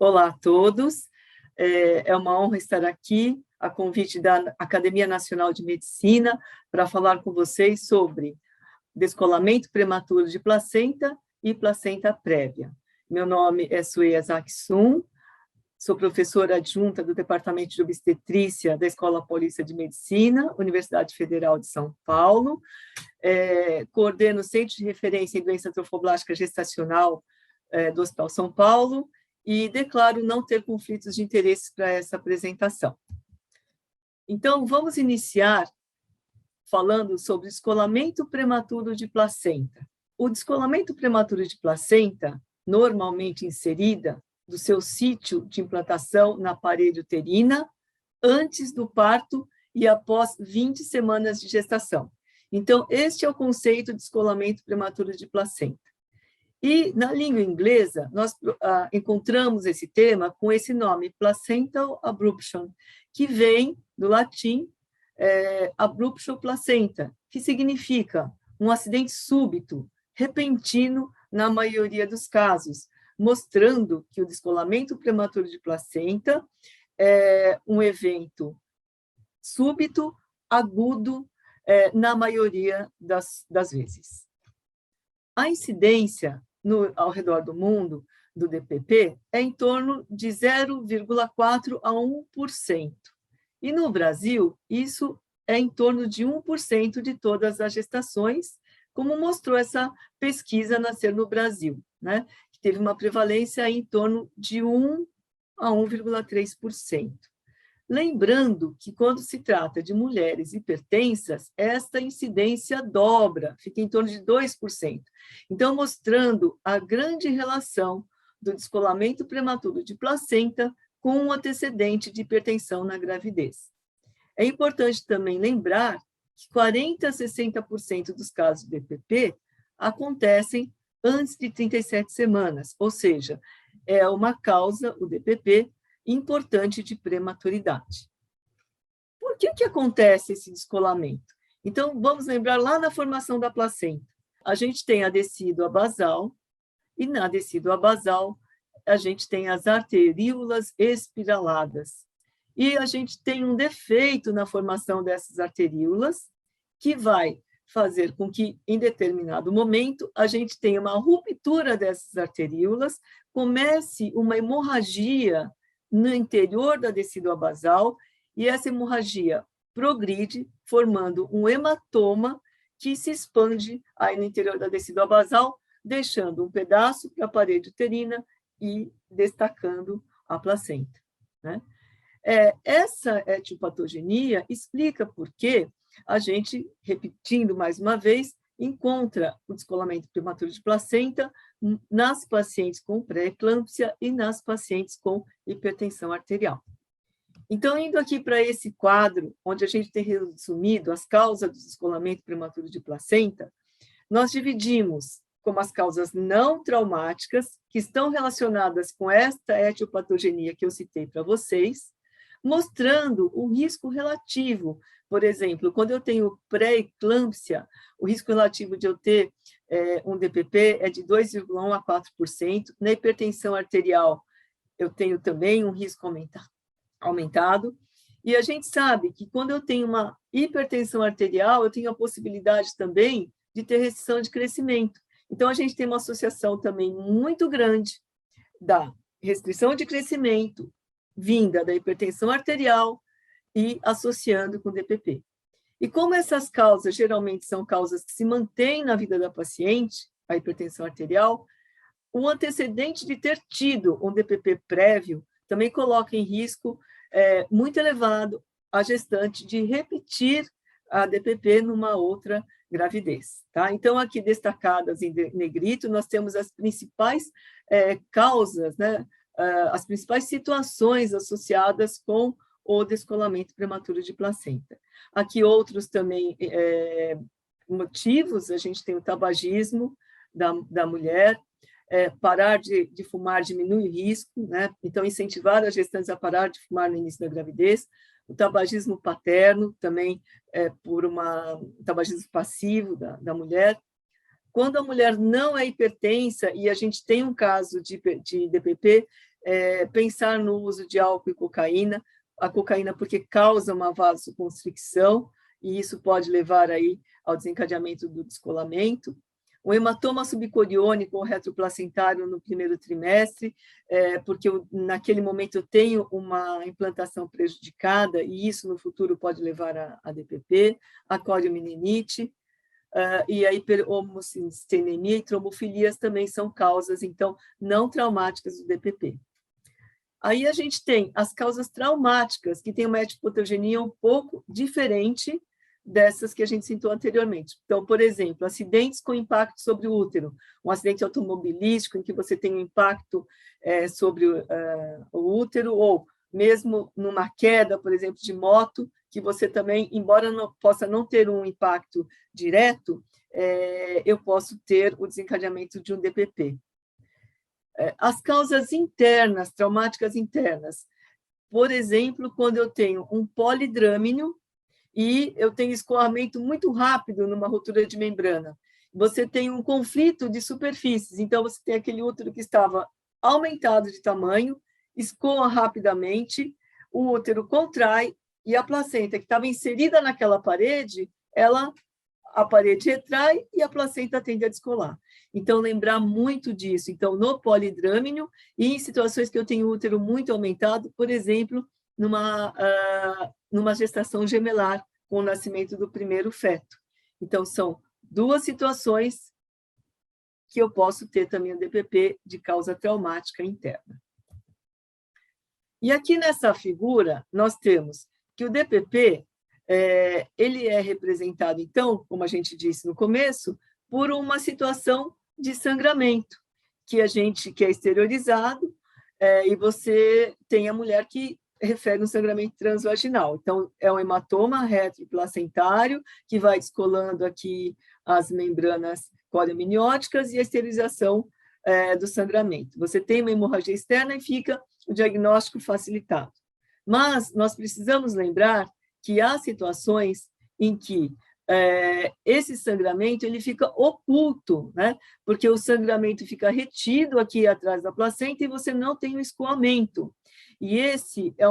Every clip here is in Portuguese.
Olá a todos, é uma honra estar aqui, a convite da Academia Nacional de Medicina, para falar com vocês sobre descolamento prematuro de placenta e placenta prévia. Meu nome é Sueia Zaksum, sou professora adjunta do Departamento de Obstetrícia da Escola Paulista de Medicina, Universidade Federal de São Paulo, coordeno o Centro de Referência em Doença Trofoblástica Gestacional do Hospital São Paulo, e declaro não ter conflitos de interesse para essa apresentação. Então, vamos iniciar falando sobre descolamento prematuro de placenta. O descolamento prematuro de placenta, normalmente inserida do seu sítio de implantação na parede uterina, antes do parto e após 20 semanas de gestação. Então, este é o conceito de descolamento prematuro de placenta. E, na língua inglesa, nós encontramos esse tema com esse nome, placental abruption, que vem do latim abruptio placenta, que significa um acidente súbito, repentino, na maioria dos casos, mostrando que o descolamento prematuro de placenta é um evento súbito, agudo, na maioria das vezes. A incidência ao redor do mundo do DPP é em torno de 0,4% a 1%. E no Brasil, isso é em torno de 1% de todas as gestações, como mostrou essa pesquisa Nascer no Brasil, né? Que teve uma prevalência em torno de 1 a 1,3%. Lembrando que, quando se trata de mulheres hipertensas, esta incidência dobra, fica em torno de 2%. Então, mostrando a grande relação do descolamento prematuro de placenta com um antecedente de hipertensão na gravidez. É importante também lembrar que 40% a 60% dos casos de DPP acontecem antes de 37 semanas, ou seja, é uma causa, o DPP, importante de prematuridade. Por que acontece esse descolamento? Então, vamos lembrar lá na formação da placenta. A gente tem a decídua basal, e na decídua basal, a gente tem as arteríolas espiraladas. E a gente tem um defeito na formação dessas arteríolas, que vai fazer com que, em determinado momento, a gente tenha uma ruptura dessas arteríolas, comece uma hemorragia no interior da decídua basal, e essa hemorragia progride, formando um hematoma que se expande aí no interior da decídua basal, deixando um pedaço para a parede uterina e destacando a placenta, né? Essa etiopatogenia explica por que a gente, repetindo mais uma vez, encontra o descolamento prematuro de placenta nas pacientes com pré-eclâmpsia e nas pacientes com hipertensão arterial. Então, indo aqui para esse quadro, onde a gente tem resumido as causas do descolamento prematuro de placenta, nós dividimos como as causas não traumáticas, que estão relacionadas com esta etiopatogenia que eu citei para vocês, mostrando o risco relativo. Por exemplo, quando eu tenho pré-eclâmpsia, o risco relativo de eu ter um DPP é de 2,1% a 4%. Na hipertensão arterial, eu tenho também um risco aumentado. E a gente sabe que, quando eu tenho uma hipertensão arterial, eu tenho a possibilidade também de ter restrição de crescimento. Então, a gente tem uma associação também muito grande da restrição de crescimento vinda da hipertensão arterial e associando com DPP. E como essas causas geralmente são causas que se mantêm na vida da paciente, a hipertensão arterial, o antecedente de ter tido um DPP prévio também coloca em risco muito elevado a gestante de repetir a DPP numa outra gravidez, tá? Então, aqui destacadas em negrito, nós temos as principais causas, né? As principais situações associadas com o descolamento prematuro de placenta. Aqui outros também motivos, a gente tem o tabagismo da mulher, parar de fumar diminui o risco, né? Então, incentivar as gestantes a parar de fumar no início da gravidez. O tabagismo paterno também por tabagismo passivo da mulher. Quando a mulher não é hipertensa e a gente tem um caso de DPP, pensar no uso de álcool e cocaína, a cocaína porque causa uma vasoconstricção, e isso pode levar aí ao desencadeamento do descolamento. O hematoma subcoriônico ou retroplacentário no primeiro trimestre, porque naquele momento eu tenho uma implantação prejudicada, e isso no futuro pode levar a DPP, a coriomeninite, e a hiperhomocisteínemia e trombofilias também são causas, então, não traumáticas do DPP. Aí a gente tem as causas traumáticas, que tem uma etiopatogenia um pouco diferente dessas que a gente citou anteriormente. Então, por exemplo, acidentes com impacto sobre o útero, um acidente automobilístico em que você tem um impacto sobre o útero, ou mesmo numa queda, por exemplo, de moto, que você também, embora possa não ter um impacto direto, eu posso ter o desencadeamento de um DPP. As causas internas, traumáticas internas, por exemplo, quando eu tenho um polidrâmino e eu tenho escoamento muito rápido numa ruptura de membrana, você tem um conflito de superfícies, então você tem aquele útero que estava aumentado de tamanho, escoa rapidamente, o útero contrai e a placenta que estava inserida naquela parede, a parede retrai e a placenta tende a descolar. Então, lembrar muito disso. Então, no polidrâmino e em situações que eu tenho útero muito aumentado, por exemplo, numa gestação gemelar, com o nascimento do primeiro feto. Então, são duas situações que eu posso ter também o DPP de causa traumática interna. E aqui nessa figura, nós temos que o DPP, ele é representado, então, como a gente disse no começo, por uma situação de sangramento, que é exteriorizado, e você tem a mulher que refere um sangramento transvaginal. Então, é um hematoma retroplacentário que vai descolando aqui as membranas coriominióticas e a esterilização do sangramento. Você tem uma hemorragia externa e fica o diagnóstico facilitado. Mas nós precisamos lembrar que há situações em que esse sangramento ele fica oculto, né? Porque o sangramento fica retido aqui atrás da placenta e você não tem o escoamento. E essa é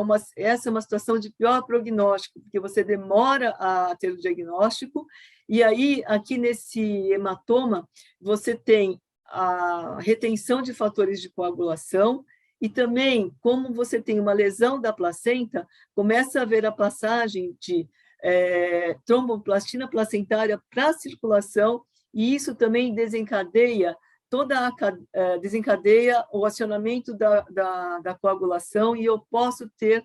uma situação de pior prognóstico, porque você demora a ter o diagnóstico, e aí, aqui nesse hematoma, você tem a retenção de fatores de coagulação, e também, como você tem uma lesão da placenta, começa a haver a passagem de tromboplastina placentária para a circulação, e isso também desencadeia o acionamento da coagulação, e eu posso ter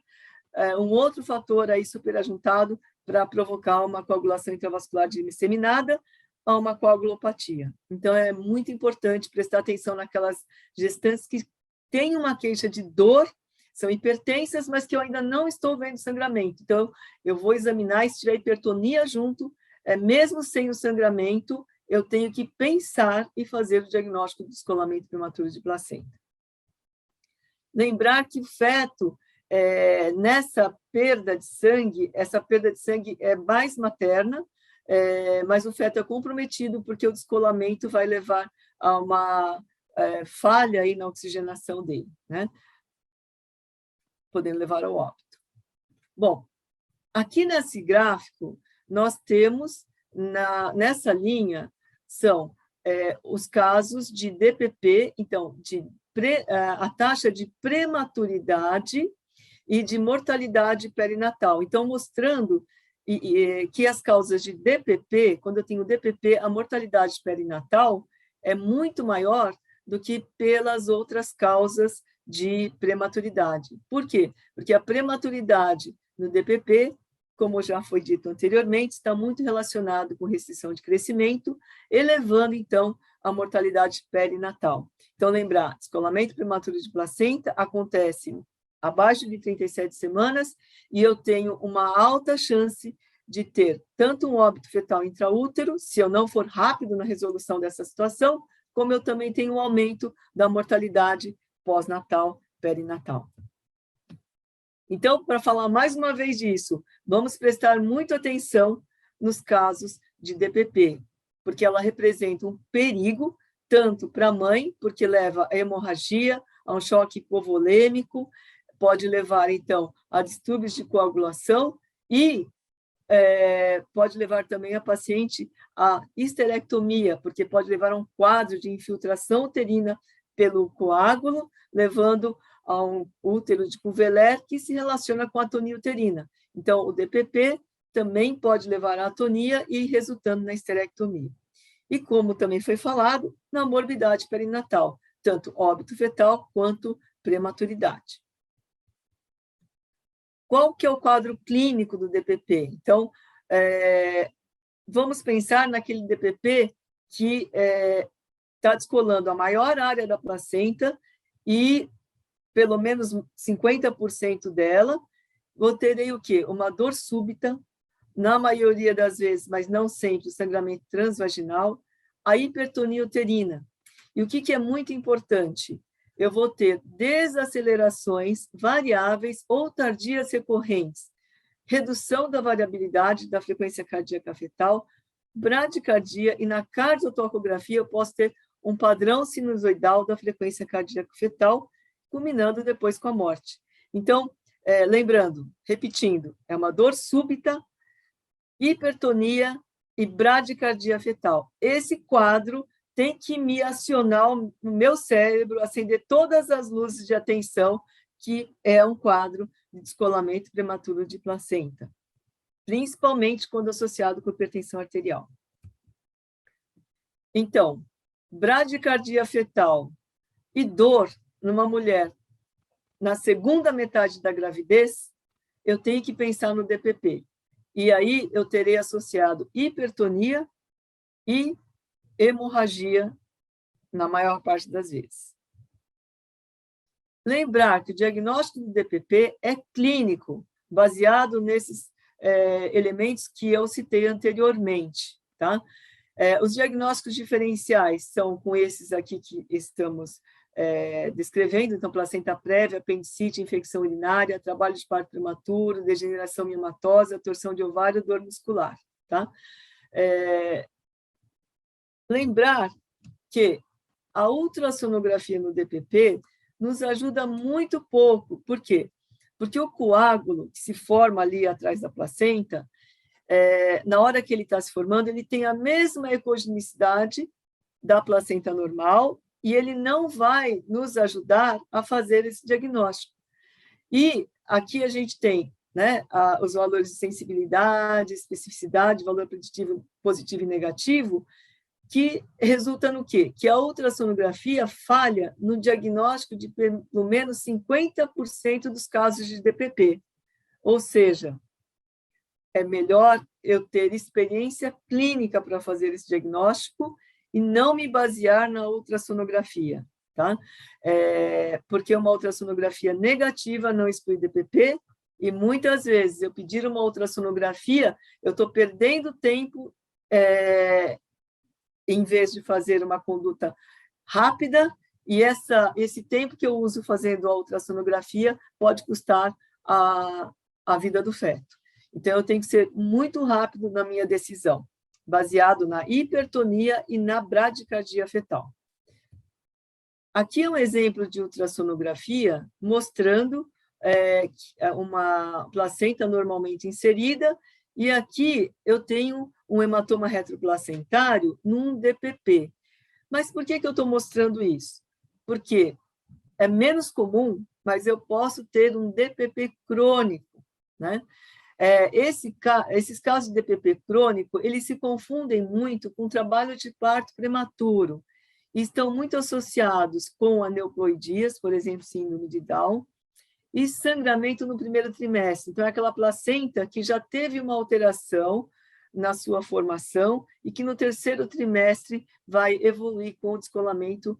um outro fator aí superajuntado para provocar uma coagulação intravascular disseminada a uma coagulopatia. Então, é muito importante prestar atenção naquelas gestantes que têm uma queixa de dor, são hipertensas, mas que eu ainda não estou vendo sangramento. Então, eu vou examinar, e se tiver hipertonia junto, mesmo sem o sangramento, eu tenho que pensar e fazer o diagnóstico do descolamento prematuro de placenta. Lembrar que o feto, nessa perda de sangue, essa perda de sangue é mais materna, mas o feto é comprometido porque o descolamento vai levar a uma falha aí na oxigenação dele, né? Podendo levar ao óbito. Bom, aqui nesse gráfico, nós temos, nessa linha, são os casos de DPP, então, a taxa de prematuridade e de mortalidade perinatal. Então, mostrando que as causas de DPP, quando eu tenho DPP, a mortalidade perinatal é muito maior do que pelas outras causas de prematuridade. Por quê? Porque a prematuridade no DPP, como já foi dito anteriormente, está muito relacionado com restrição de crescimento, elevando, então, a mortalidade perinatal. Então, lembrar, descolamento prematuro de placenta acontece abaixo de 37 semanas e eu tenho uma alta chance de ter tanto um óbito fetal intraútero, se eu não for rápido na resolução dessa situação, como eu também tenho um aumento da mortalidade pós-natal, perinatal. Então, para falar mais uma vez disso, vamos prestar muita atenção nos casos de DPP, porque ela representa um perigo tanto para a mãe, porque leva a hemorragia, a um choque hipovolêmico, pode levar, então, a distúrbios de coagulação e pode levar também a paciente à histerectomia, porque pode levar a um quadro de infiltração uterina pelo coágulo, levando a um útero de Cuveler, que se relaciona com a atonia uterina. Então, o DPP também pode levar à atonia e resultando na histerectomia. E como também foi falado, na morbidade perinatal, tanto óbito fetal quanto prematuridade. Qual que é o quadro clínico do DPP? Então, vamos pensar naquele DPP que está descolando a maior área da placenta e pelo menos 50% dela, eu terei o quê? Uma dor súbita, na maioria das vezes, mas não sempre, o sangramento transvaginal, a hipertonia uterina. E o que é muito importante? Eu vou ter desacelerações variáveis ou tardias recorrentes, redução da variabilidade da frequência cardíaca fetal, bradicardia, e na cardiotocografia eu posso ter um padrão sinusoidal da frequência cardíaca fetal, culminando depois com a morte. Então, lembrando, repetindo, é uma dor súbita, hipertonia e bradicardia fetal. Esse quadro tem que me acionar no meu cérebro, acender todas as luzes de atenção, que é um quadro de descolamento prematuro de placenta, principalmente quando associado com hipertensão arterial. Então, bradicardia fetal e dor numa mulher na segunda metade da gravidez, eu tenho que pensar no DPP. E aí eu terei associado hipertonia e hemorragia na maior parte das vezes. Lembrar que o diagnóstico do DPP é clínico, baseado nesses elementos que eu citei anteriormente, tá? Os diagnósticos diferenciais são com esses aqui que estamos descrevendo, então, placenta prévia, apendicite, infecção urinária, trabalho de parto prematuro, degeneração miomatosa, torção de ovário, dor muscular, tá? Lembrar que a ultrassonografia no DPP nos ajuda muito pouco. Por quê? Porque o coágulo que se forma ali atrás da placenta, na hora que ele está se formando, ele tem a mesma ecogenicidade da placenta normal e ele não vai nos ajudar a fazer esse diagnóstico. E aqui a gente tem, né, os valores de sensibilidade, especificidade, valor preditivo positivo e negativo, que resulta no quê? Que a ultrassonografia falha no diagnóstico de pelo menos 50% dos casos de DPP. Ou seja, é melhor eu ter experiência clínica para fazer esse diagnóstico e não me basear na ultrassonografia, tá? Porque uma ultrassonografia negativa não exclui DPP e muitas vezes eu pedir uma ultrassonografia, eu estou perdendo tempo em vez de fazer uma conduta rápida, e esse tempo que eu uso fazendo a ultrassonografia pode custar a vida do feto. Então, eu tenho que ser muito rápido na minha decisão, baseado na hipertonia e na bradicardia fetal. Aqui é um exemplo de ultrassonografia mostrando uma placenta normalmente inserida, e aqui eu tenho um hematoma retroplacentário num DPP. Mas por que eu estou mostrando isso? Porque é menos comum, mas eu posso ter um DPP crônico, né? Esses casos de DPP crônico, eles se confundem muito com trabalho de parto prematuro, e estão muito associados com aneuploidias, por exemplo, síndrome de Down, e sangramento no primeiro trimestre. Então, é aquela placenta que já teve uma alteração na sua formação e que no terceiro trimestre vai evoluir com o descolamento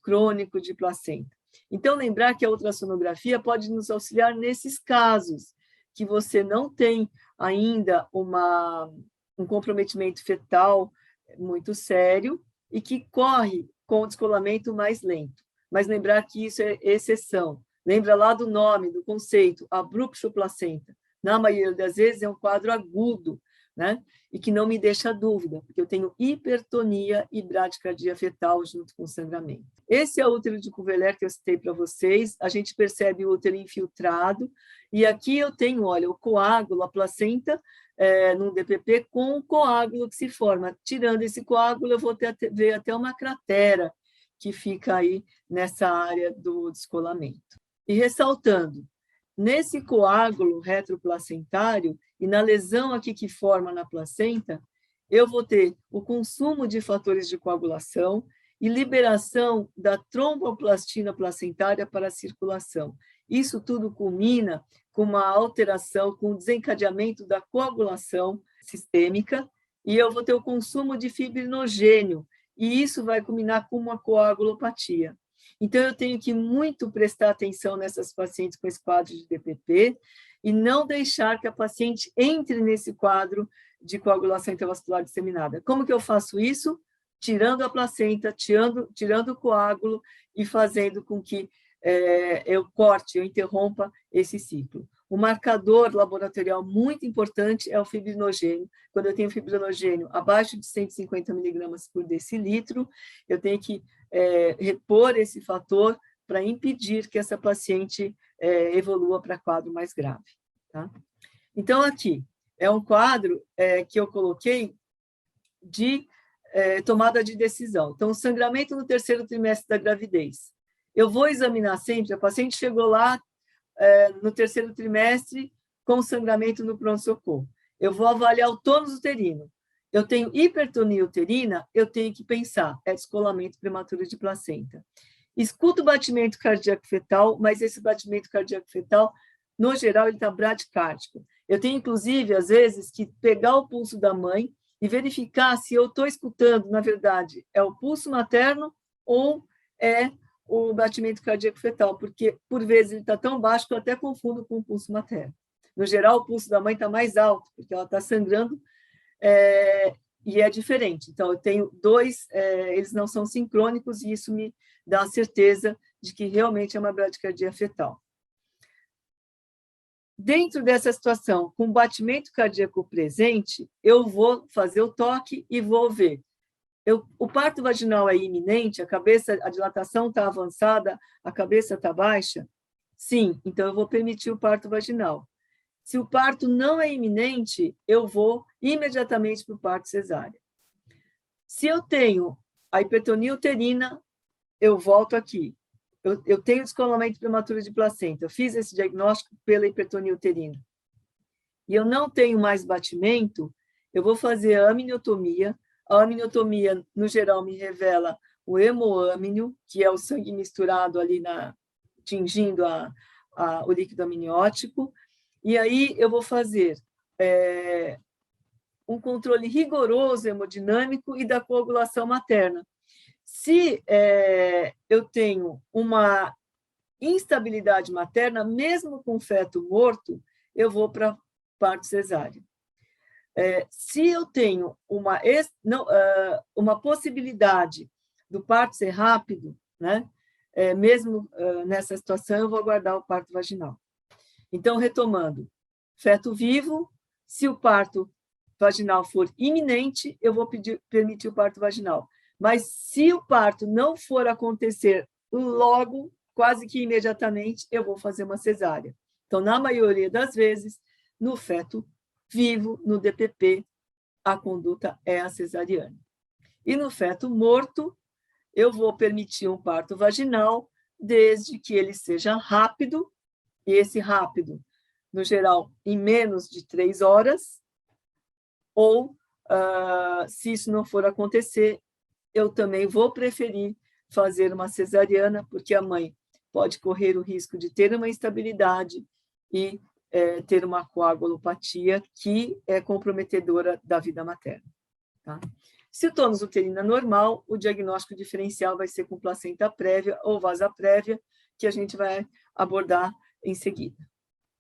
crônico de placenta. Então, lembrar que a ultrassonografia pode nos auxiliar nesses casos, que você não tem ainda um comprometimento fetal muito sério e que corre com o descolamento mais lento. Mas lembrar que isso é exceção. Lembra lá do nome, do conceito, abrupto placenta. Na maioria das vezes é um quadro agudo, né? E que não me deixa dúvida, porque eu tenho hipertonia e bradicardia fetal junto com sangramento. Esse é o útero de Cuvellar que eu citei para vocês. A gente percebe o útero infiltrado. E aqui eu tenho, olha, o coágulo, a placenta, num DPP, com o coágulo que se forma. Tirando esse coágulo, eu vou ver até uma cratera que fica aí nessa área do descolamento. E ressaltando, nesse coágulo retroplacentário e na lesão aqui que forma na placenta, eu vou ter o consumo de fatores de coagulação e liberação da tromboplastina placentária para a circulação. Isso tudo culmina com uma alteração, com o desencadeamento da coagulação sistêmica, e eu vou ter o consumo de fibrinogênio, e isso vai culminar com uma coagulopatia. Então, eu tenho que muito prestar atenção nessas pacientes com esse quadro de DPP e não deixar que a paciente entre nesse quadro de coagulação intravascular disseminada. Como que eu faço isso? Tirando a placenta, tirando o coágulo e fazendo com que eu corte, eu interrompa esse ciclo. O marcador laboratorial muito importante é o fibrinogênio. Quando eu tenho fibrinogênio abaixo de 150 miligramas por decilitro, eu tenho que repor esse fator para impedir que essa paciente evolua para quadro mais grave. Tá? Então, aqui é um quadro que eu coloquei de tomada de decisão. Então, sangramento no terceiro trimestre da gravidez. Eu vou examinar sempre, a paciente chegou lá no terceiro trimestre com sangramento no pronto-socorro. Eu vou avaliar o tônus uterino. Eu tenho hipertonia uterina, eu tenho que pensar, descolamento prematuro de placenta. Escuto o batimento cardíaco fetal, mas esse batimento cardíaco fetal, no geral, ele está bradicárdico. Eu tenho, inclusive, às vezes, que pegar o pulso da mãe e verificar se eu estou escutando, na verdade, é o pulso materno ou é o batimento cardíaco fetal, porque, por vezes, ele está tão baixo que eu até confundo com o pulso materno. No geral, o pulso da mãe está mais alto, porque ela está sangrando, e é diferente. Então, eu tenho dois, eles não são sincrônicos, e isso me dá a certeza de que realmente é uma bradicardia fetal. Dentro dessa situação, com batimento cardíaco presente, eu vou fazer o toque e vou ver. O parto vaginal é iminente, a dilatação está avançada, a cabeça está baixa? Sim, então eu vou permitir o parto vaginal. Se o parto não é iminente, eu vou imediatamente para o parto cesárea. Se eu tenho a hipertonia uterina, eu volto aqui. Eu tenho descolamento prematuro de placenta, eu fiz esse diagnóstico pela hipertonia uterina. E eu não tenho mais batimento, eu vou fazer a amniotomia. A amniotomia, no geral, me revela o hemoâmnio, que é o sangue misturado ali, atingindo o líquido amniótico. E aí eu vou fazer um controle rigoroso hemodinâmico e da coagulação materna. Se eu tenho uma instabilidade materna, mesmo com feto morto, eu vou para parto cesáreo. Se eu tenho uma possibilidade do parto ser rápido, né, mesmo nessa situação, eu vou aguardar o parto vaginal. Então, retomando, feto vivo, se o parto vaginal for iminente, eu vou permitir o parto vaginal. Mas se o parto não for acontecer logo, quase que imediatamente, eu vou fazer uma cesárea. Então, na maioria das vezes, no feto vivo, no DPP, a conduta é a cesariana. E no feto morto, eu vou permitir um parto vaginal, desde que ele seja rápido, e esse rápido, no geral, em menos de 3 horas, ou, se isso não for acontecer, eu também vou preferir fazer uma cesariana, porque a mãe pode correr o risco de ter uma instabilidade e ter uma coagulopatia que é comprometedora da vida materna. Tá? Se o tônus uterino é normal, o diagnóstico diferencial vai ser com placenta prévia ou vasa prévia, que a gente vai abordar em seguida.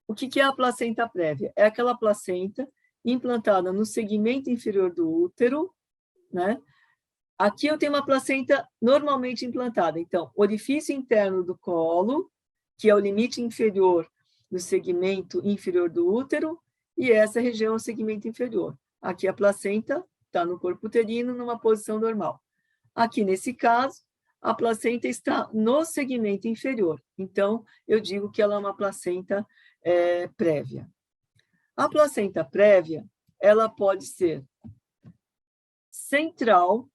O que é a placenta prévia? É aquela placenta implantada no segmento inferior do útero, né? Aqui eu tenho uma placenta normalmente implantada. Então, orifício interno do colo, que é o limite inferior do segmento inferior do útero, e essa região é o segmento inferior. Aqui a placenta está no corpo uterino, numa posição normal. Aqui, nesse caso, a placenta está no segmento inferior. Então, eu digo que ela é uma placenta prévia. A placenta prévia, ela pode ser central,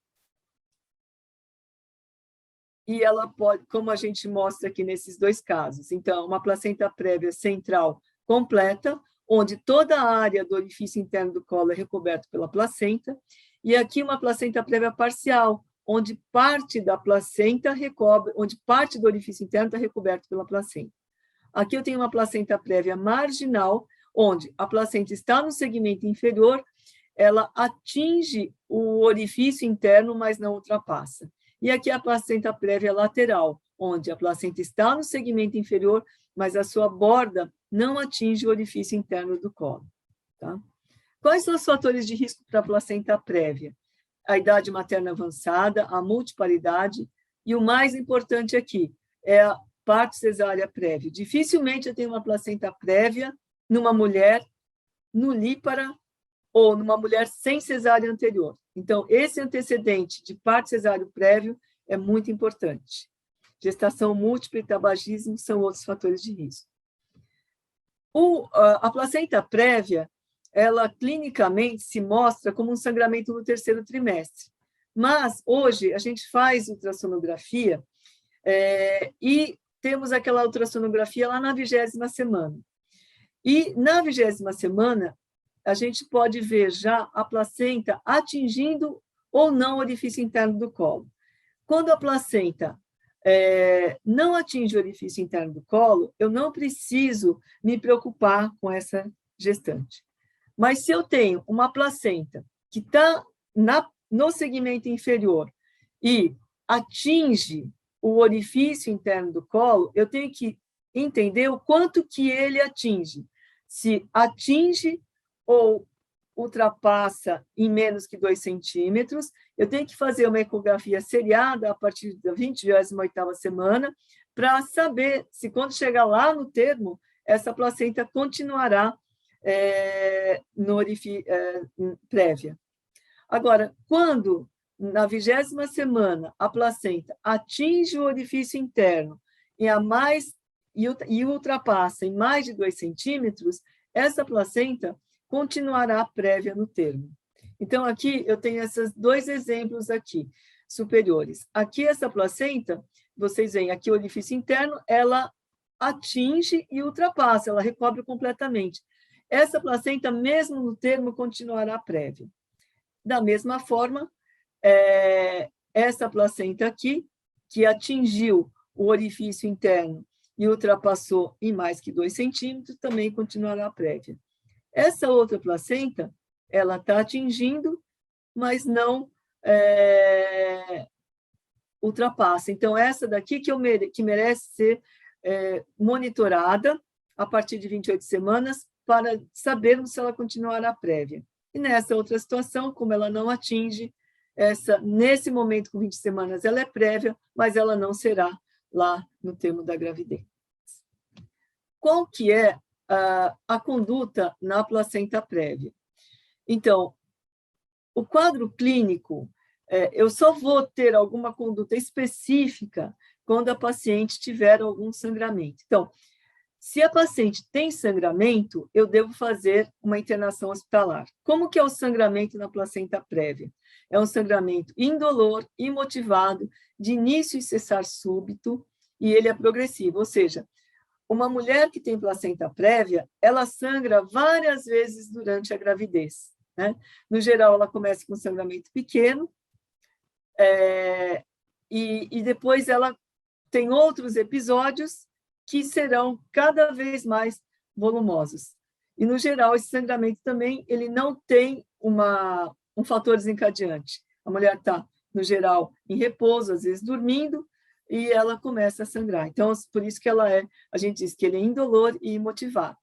e ela pode, como a gente mostra aqui nesses dois casos, então, uma placenta prévia central completa, onde toda a área do orifício interno do colo é recoberta pela placenta, e aqui uma placenta prévia parcial, onde parte da placenta recobre, onde parte do orifício interno está recoberto pela placenta. Aqui eu tenho uma placenta prévia marginal, onde a placenta está no segmento inferior, ela atinge o orifício interno, mas não ultrapassa. E aqui a placenta prévia lateral, onde a placenta está no segmento inferior, mas a sua borda não atinge o orifício interno do colo. Tá? Quais são os fatores de risco para a placenta prévia? A idade materna avançada, a multiparidade, e o mais importante aqui é a parto cesárea prévia. Dificilmente eu tenho uma placenta prévia numa mulher nulípara ou numa mulher sem cesárea anterior. Então, esse antecedente de parto cesáreo prévio é muito importante. Gestação múltipla e tabagismo são outros fatores de risco. A placenta prévia, ela clinicamente se mostra como um sangramento no terceiro trimestre. Mas, hoje, a gente faz ultrassonografia e temos aquela ultrassonografia lá na 20ª semana. E, na 20ª semana, a gente pode ver já a placenta atingindo ou não o orifício interno do colo. Quando a placenta não atinge o orifício interno do colo, eu não preciso me preocupar com essa gestante. Mas se eu tenho uma placenta que está no segmento inferior e atinge o orifício interno do colo, eu tenho que entender o quanto que ele atinge. Se atinge ou ultrapassa em menos que 2 centímetros, eu tenho que fazer uma ecografia seriada a partir da 28ª semana para saber se, quando chegar lá no termo, essa placenta continuará no orifício prévia. Agora, quando, na 20ª semana, a placenta atinge o orifício interno e ultrapassa em mais de 2 centímetros, essa placenta continuará prévia no termo. Então, aqui eu tenho esses 2 exemplos aqui, superiores. Aqui essa placenta, vocês veem, aqui o orifício interno, ela atinge e ultrapassa, ela recobre completamente. Essa placenta, mesmo no termo, continuará prévia. Da mesma forma, essa placenta aqui, que atingiu o orifício interno e ultrapassou em mais que 2 centímetros, também continuará prévia. Essa outra placenta, ela está atingindo, mas não ultrapassa. Então, essa daqui que merece ser monitorada a partir de 28 semanas para sabermos se ela continuará prévia. E nessa outra situação, como ela não atinge, nesse momento, com 20 semanas, ela é prévia, mas ela não será lá no termo da gravidez. Qual que é a conduta na placenta prévia? Então, o quadro clínico, eu só vou ter alguma conduta específica quando a paciente tiver algum sangramento. Então, se a paciente tem sangramento, eu devo fazer uma internação hospitalar. Como que é o sangramento na placenta prévia? É um sangramento indolor, imotivado, de início e cessar súbito, e ele é progressivo, ou seja, uma mulher que tem placenta prévia, ela sangra várias vezes durante a gravidez. Né? No geral, ela começa com sangramento pequeno, e depois ela tem outros episódios que serão cada vez mais volumosos. E, no geral, esse sangramento também ele não tem um fator desencadeante. A mulher está, no geral, em repouso, às vezes dormindo, e ela começa a sangrar. Então, por isso que a gente diz que ele é indolor e imotivado.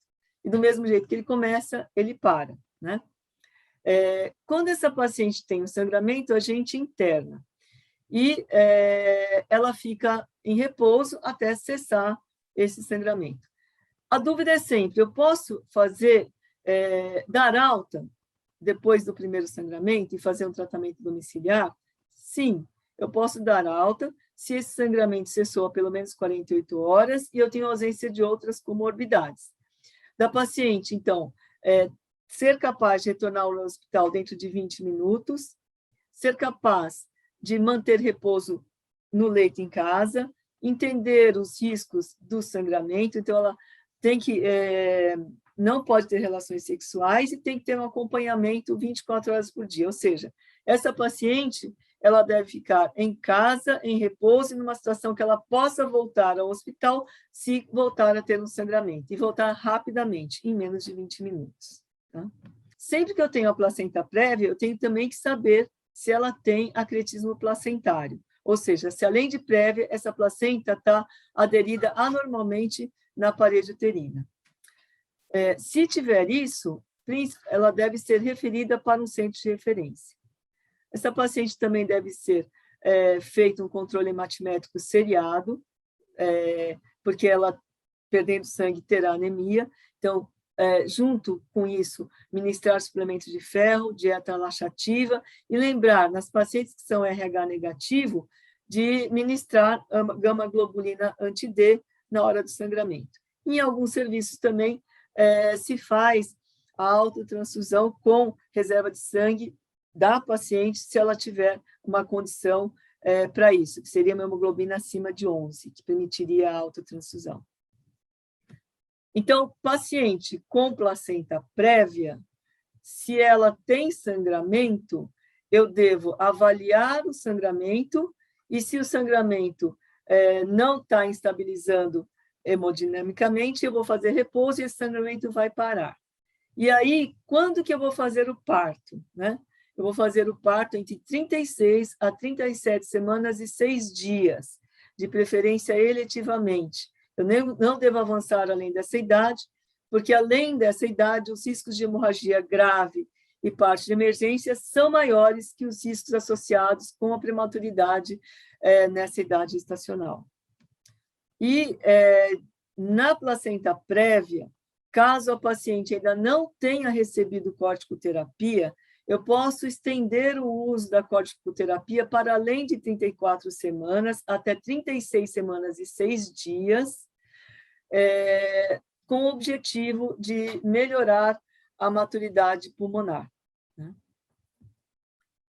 E do mesmo jeito que ele começa, ele para. Né? Quando essa paciente tem um sangramento, a gente interna. E ela fica em repouso até cessar esse sangramento. A dúvida é sempre, eu posso dar alta depois do primeiro sangramento e fazer um tratamento domiciliar? Sim, eu posso dar alta se esse sangramento cessou há pelo menos 48 horas e eu tenho ausência de outras comorbidades. Da paciente, então, ser capaz de retornar ao hospital dentro de 20 minutos, ser capaz de manter repouso no leito em casa, entender os riscos do sangramento, então ela tem que, não pode ter relações sexuais e tem que ter um acompanhamento 24 horas por dia, ou seja, essa paciente, ela deve ficar em casa, em repouso, numa situação que ela possa voltar ao hospital se voltar a ter um sangramento, e voltar rapidamente, em menos de 20 minutos. Tá? Sempre que eu tenho a placenta prévia, eu tenho também que saber se ela tem acretismo placentário, ou seja, se além de prévia, essa placenta está aderida anormalmente na parede uterina. Se tiver isso, ela deve ser referida para um centro de referência. Essa paciente também deve ser feito um controle hematimétrico seriado, porque ela, perdendo sangue, terá anemia. Então, junto com isso, ministrar suplementos de ferro, dieta laxativa, e lembrar, nas pacientes que são RH negativo, de ministrar gama-globulina anti-D na hora do sangramento. Em alguns serviços também se faz a autotransfusão com reserva de sangue da paciente, se ela tiver uma condição para isso, que seria uma hemoglobina acima de 11, que permitiria a autotransfusão. Então, paciente com placenta prévia, se ela tem sangramento, eu devo avaliar o sangramento, e se o sangramento não está estabilizando hemodinamicamente, eu vou fazer repouso e esse sangramento vai parar. E aí, quando que eu vou fazer o parto, né? Eu vou fazer o parto entre 36 a 37 semanas e 6 dias, de preferência eletivamente. Eu não devo avançar além dessa idade, porque além dessa idade, os riscos de hemorragia grave e parto de emergência são maiores que os riscos associados com a prematuridade nessa idade gestacional. E na placenta prévia, caso a paciente ainda não tenha recebido corticoterapia, eu posso estender o uso da corticoterapia para além de 34 semanas, até 36 semanas e 6 dias, com o objetivo de melhorar a maturidade pulmonar. Né?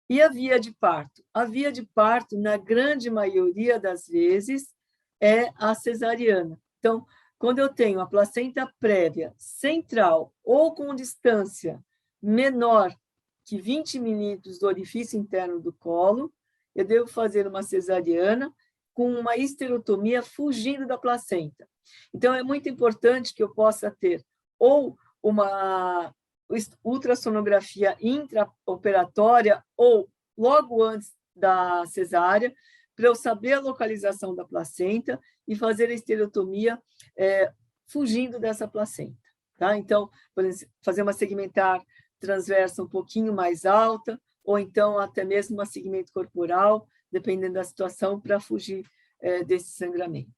E a via de parto? A via de parto, na grande maioria das vezes, é a cesariana. Então, quando eu tenho a placenta prévia central ou com distância menor que 20 milímetros do orifício interno do colo, eu devo fazer uma cesariana com uma histerotomia fugindo da placenta. Então, é muito importante que eu possa ter ou uma ultrassonografia intraoperatória ou logo antes da cesárea, para eu saber a localização da placenta e fazer a estereotomia fugindo dessa placenta. Tá? Então, por exemplo, fazer uma segmentar transversa um pouquinho mais alta, ou então até mesmo um segmento corporal, dependendo da situação, para fugir desse sangramento.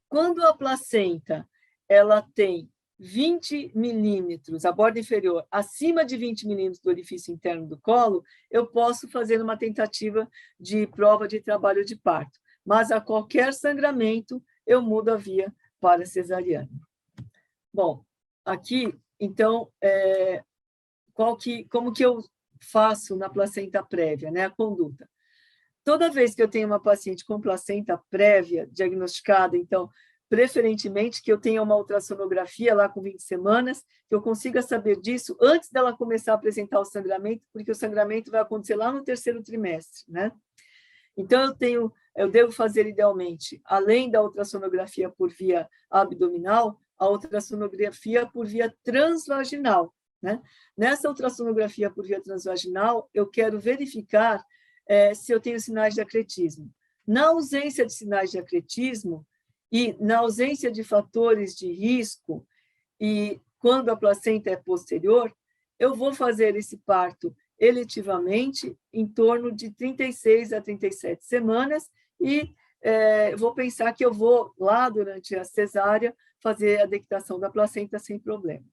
Quando a placenta ela tem 20 milímetros, a borda inferior, acima de 20 milímetros do orifício interno do colo, eu posso fazer uma tentativa de prova de trabalho de parto. Mas a qualquer sangramento, eu mudo a via para cesariana. Bom, aqui, então, como que eu faço na placenta prévia, né, a conduta? Toda vez que eu tenho uma paciente com placenta prévia diagnosticada, então, preferentemente que eu tenha uma ultrassonografia lá com 20 semanas, que eu consiga saber disso antes dela começar a apresentar o sangramento, porque o sangramento vai acontecer lá no 3º trimestre, né? Então, eu devo fazer, idealmente, além da ultrassonografia por via abdominal, a ultrassonografia por via transvaginal, né? Nessa ultrassonografia por via transvaginal, eu quero verificar se eu tenho sinais de acretismo. Na ausência de sinais de acretismo e na ausência de fatores de risco, e quando a placenta é posterior, eu vou fazer esse parto eletivamente em torno de 36 a 37 semanas e vou pensar que eu vou lá durante a cesárea fazer a dectação da placenta sem problema.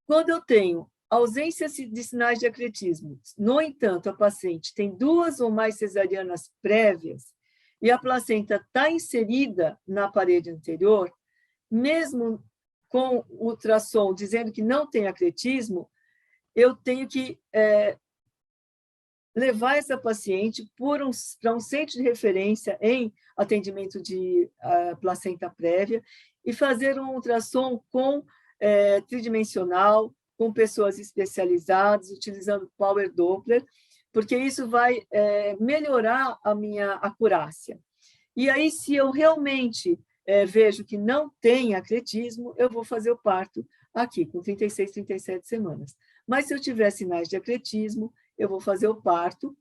Quando eu tenho Ausência de sinais de acretismo. No entanto, a paciente tem 2 ou mais cesarianas prévias e a placenta está inserida na parede anterior, mesmo com ultrassom dizendo que não tem acretismo, eu tenho que levar essa paciente para um centro de referência em atendimento de placenta prévia e fazer um ultrassom tridimensional, com pessoas especializadas, utilizando Power Doppler, porque isso vai melhorar a minha acurácia. E aí, se eu realmente vejo que não tem acretismo, eu vou fazer o parto aqui, com 36, 37 semanas. Mas se eu tiver sinais de acretismo, eu vou fazer o parto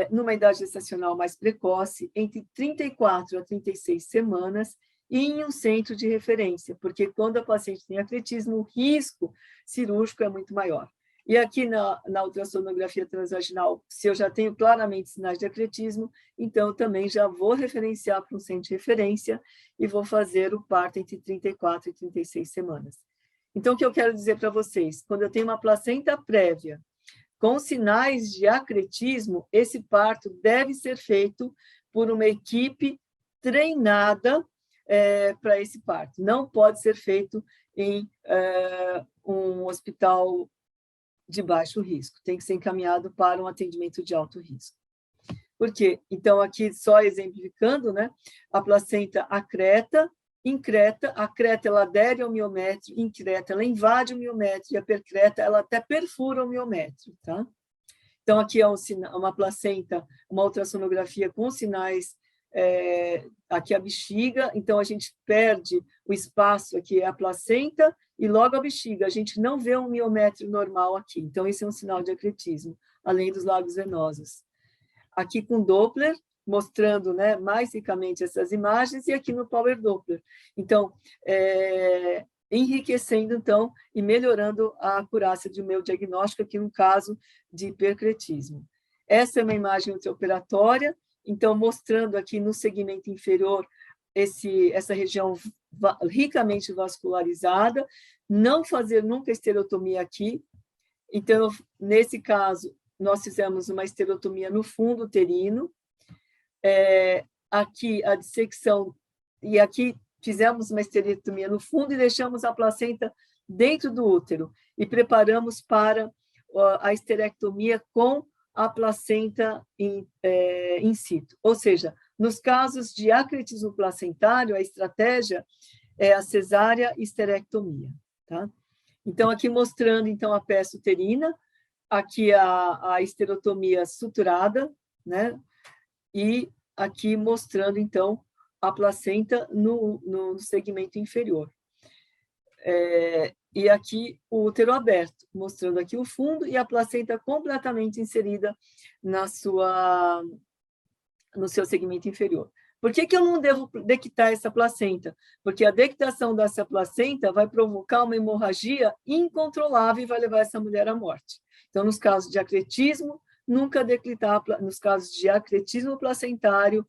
numa idade gestacional mais precoce, entre 34 a 36 semanas, e em um centro de referência, porque quando a paciente tem acretismo, o risco cirúrgico é muito maior. E aqui na ultrassonografia transvaginal, se eu já tenho claramente sinais de acretismo, então eu também já vou referenciar para um centro de referência e vou fazer o parto entre 34 e 36 semanas. Então, o que eu quero dizer para vocês, quando eu tenho uma placenta prévia com sinais de acretismo, esse parto deve ser feito por uma equipe treinada para esse parto. Não pode ser feito em um hospital de baixo risco, tem que ser encaminhado para um atendimento de alto risco. Por quê? Então, aqui só exemplificando, né? A placenta acreta, increta, a creta ela adere ao miométrio, increta ela invade o miométrio, e a percreta ela até perfura o miométrio, tá? Então, aqui é uma placenta, uma ultrassonografia com sinais, aqui a bexiga, então a gente perde o espaço aqui, é a placenta, e logo a bexiga, a gente não vê um miométrio normal aqui, então esse é um sinal de acretismo, além dos lagos venosos. Aqui com Doppler, mostrando, né, mais ricamente essas imagens, e aqui no Power Doppler. Então, enriquecendo, então, e melhorando a acurácia do meu diagnóstico aqui no caso de hipercretismo. Essa é uma imagem intraoperatória, então, mostrando aqui no segmento inferior essa região ricamente vascularizada, não fazer nunca esterotomia aqui. Então, nesse caso, nós fizemos uma esterotomia no fundo uterino, aqui a dissecção, e aqui fizemos uma esterotomia no fundo e deixamos a placenta dentro do útero, e preparamos para a esterectomia com a placenta in situ. Ou seja, nos casos de acretismo placentário, a estratégia é a cesárea e esterectomia, tá? Então, aqui mostrando, então, a peça uterina, aqui a esterotomia suturada, né? E aqui mostrando, então, a placenta no segmento inferior. E aqui o útero aberto, mostrando aqui o fundo e a placenta completamente inserida no seu segmento inferior. Por que eu não devo dectar essa placenta? Porque a dectação dessa placenta vai provocar uma hemorragia incontrolável e vai levar essa mulher à morte. Então, nos casos de acretismo, nunca declitar, nos casos de acretismo placentário,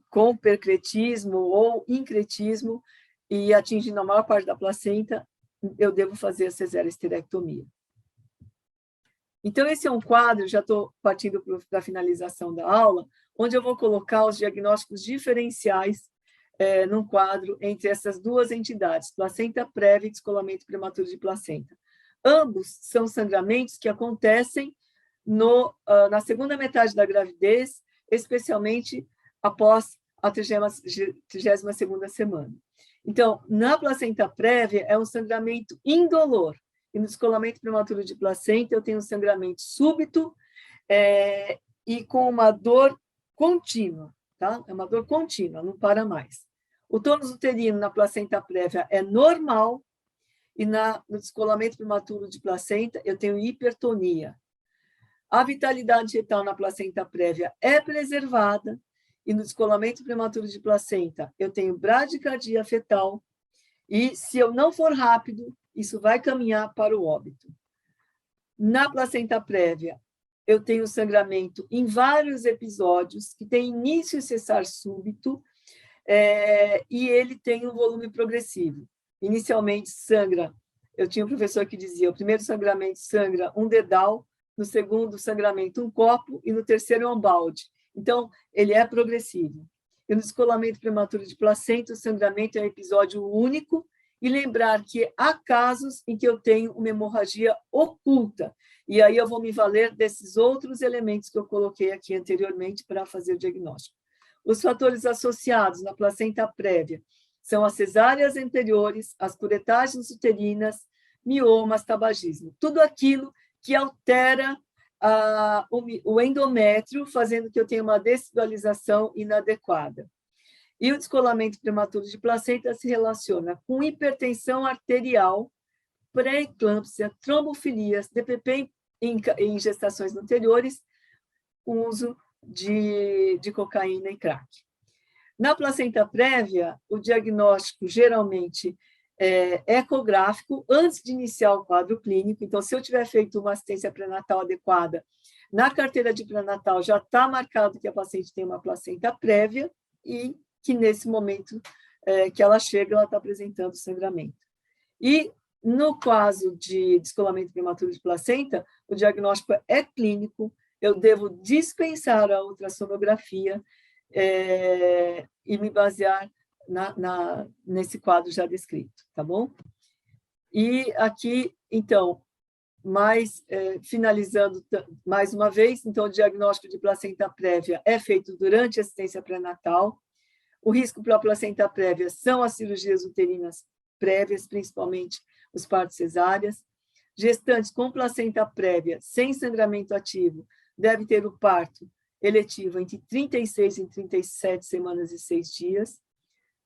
com percretismo ou incretismo, e atingindo a maior parte da placenta, eu devo fazer a cesárea-esterectomia. Então, esse é um quadro, já estou partindo para a finalização da aula, onde eu vou colocar os diagnósticos diferenciais num quadro entre essas duas entidades, placenta prévia e descolamento prematuro de placenta. Ambos são sangramentos que acontecem na segunda metade da gravidez, especialmente após a 32ª semana. Então, na placenta prévia, é um sangramento indolor. E no descolamento prematuro de placenta, eu tenho um sangramento súbito e com uma dor contínua, tá? É uma dor contínua, não para mais. O tônus uterino na placenta prévia é normal e no descolamento prematuro de placenta, eu tenho hipertonia. A vitalidade retal na placenta prévia é preservada e no descolamento prematuro de placenta, eu tenho bradicardia fetal e, se eu não for rápido, isso vai caminhar para o óbito. Na placenta prévia, eu tenho sangramento em vários episódios, que tem início e cessar súbito, e ele tem um volume progressivo. Inicialmente sangra eu tinha um professor que dizia, o primeiro sangramento sangra um dedal, no segundo sangramento um copo e no terceiro é um balde. Então, ele é progressivo. E no descolamento prematuro de placenta, o sangramento é um episódio único, e lembrar que há casos em que eu tenho uma hemorragia oculta, e aí eu vou me valer desses outros elementos que eu coloquei aqui anteriormente para fazer o diagnóstico. Os fatores associados na placenta prévia são as cesáreas anteriores, as curetagens uterinas, miomas, tabagismo. Tudo aquilo que altera o endométrio, fazendo que eu tenha uma desvisualização inadequada. E o descolamento prematuro de placenta se relaciona com hipertensão arterial, pré-eclâmpsia, trombofilias, DPP em gestações anteriores, com uso de cocaína e crack. Na placenta prévia, o diagnóstico geralmente é ecográfico antes de iniciar o quadro clínico. Então, se eu tiver feito uma assistência pré-natal adequada, na carteira de pré-natal já está marcado que a paciente tem uma placenta prévia e que nesse momento que ela chega, ela está apresentando sangramento. E no caso de descolamento prematuro de placenta, o diagnóstico é clínico, eu devo dispensar a ultrassonografia e me basear nesse quadro já descrito, tá bom? E aqui, então, finalizando mais uma vez, então, o diagnóstico de placenta prévia é feito durante a assistência pré-natal. O risco para a placenta prévia são as cirurgias uterinas prévias, principalmente os partos cesáreas. Gestantes com placenta prévia, sem sangramento ativo, deve ter o parto eletivo entre 36 e 37 semanas e 6 dias.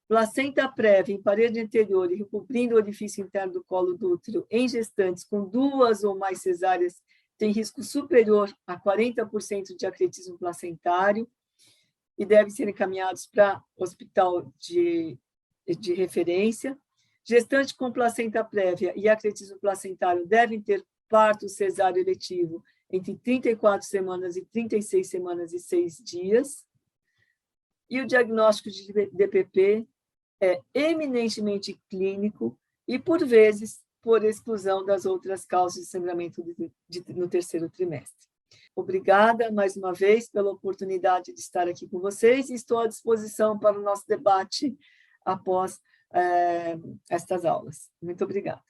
Placenta prévia em parede anterior e recobrindo o orifício interno do colo do útero em gestantes com 2 ou mais cesáreas tem risco superior a 40% de acretismo placentário e devem ser encaminhados para hospital de referência. Gestante com placenta prévia e acretismo placentário devem ter parto cesáreo eletivo entre 34 semanas e 36 semanas e 6 dias. E o diagnóstico de DPP é eminentemente clínico e, por vezes, por exclusão das outras causas de sangramento no terceiro trimestre. Obrigada, mais uma vez, pela oportunidade de estar aqui com vocês e estou à disposição para o nosso debate após estas aulas. Muito obrigada.